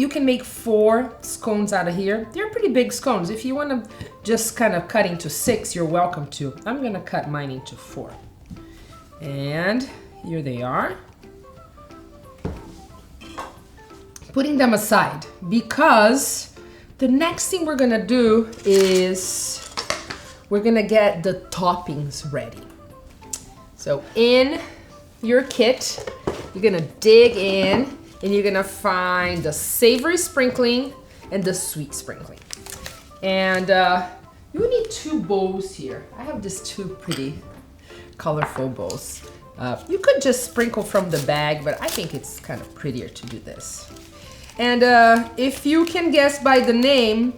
you can make 4 scones out of here. They're pretty big scones. If you want to just kind of cut into 6, you're welcome to. I'm gonna cut mine into 4. And here they are. Putting them aside because the next thing we're gonna do is we're gonna get the toppings ready. So in your kit, you're gonna dig in and you're gonna find the savory sprinkling and the sweet sprinkling. And you need 2 bowls here. I have these 2 pretty colorful bowls. You could just sprinkle from the bag, but I think it's kind of prettier to do this. And if you can guess by the name,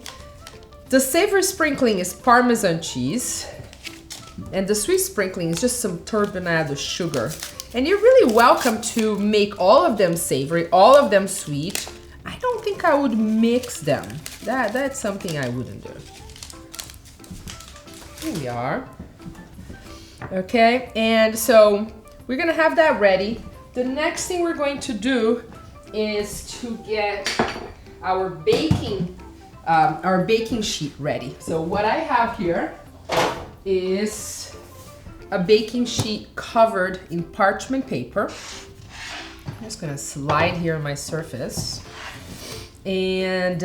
the savory sprinkling is Parmesan cheese, and the sweet sprinkling is just some turbinado sugar. And you're really welcome to make all of them savory, all of them sweet. I don't think I would mix them. That's something I wouldn't do. Here we are. Okay, and so we're gonna have that ready. The next thing we're going to do is to get our baking sheet ready. So what I have here is a baking sheet covered in parchment paper. I'm just gonna slide here on my surface. And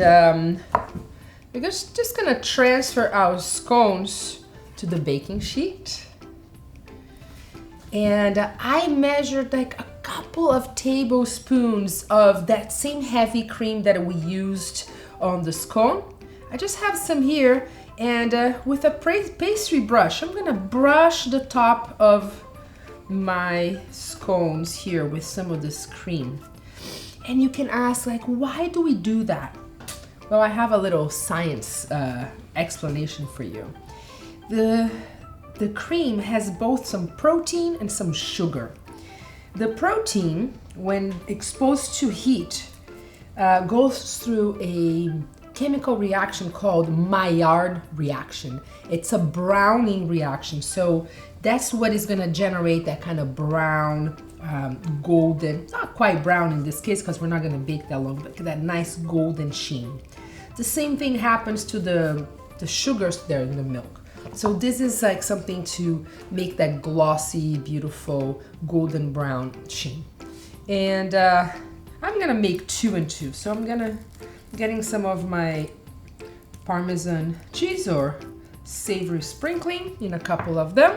we're just gonna transfer our scones to the baking sheet. And I measured like a couple of tablespoons of that same heavy cream that we used on the scone. I just have some here, and with a pastry brush, I'm gonna brush the top of my scones here with some of this cream. And you can ask, like, why do we do that? Well, I have a little science explanation for you. The cream has both some protein and some sugar. The protein, when exposed to heat, goes through a chemical reaction called Maillard reaction. It's a browning reaction, so that's what is gonna generate that kind of brown, golden, not quite brown in this case because we're not gonna bake that long, but that nice golden sheen. The same thing happens to the sugars there in the milk. So this is like something to make that glossy, beautiful, golden brown sheen. And I'm gonna make 2 and 2. So I'm getting some of my Parmesan cheese or savory sprinkling in a couple of them,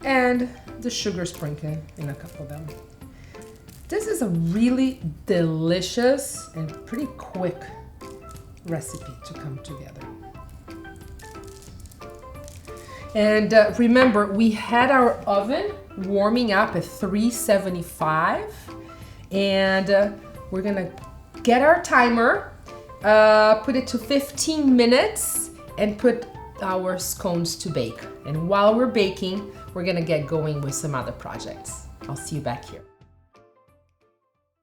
and the sugar sprinkling in a couple of them. This is a really delicious and pretty quick recipe to come together. And remember, we had our oven warming up at 375, and we're gonna get our timer, put it to 15 minutes, and put our scones to bake. And while we're baking, we're gonna get going with some other projects. I'll see you back here.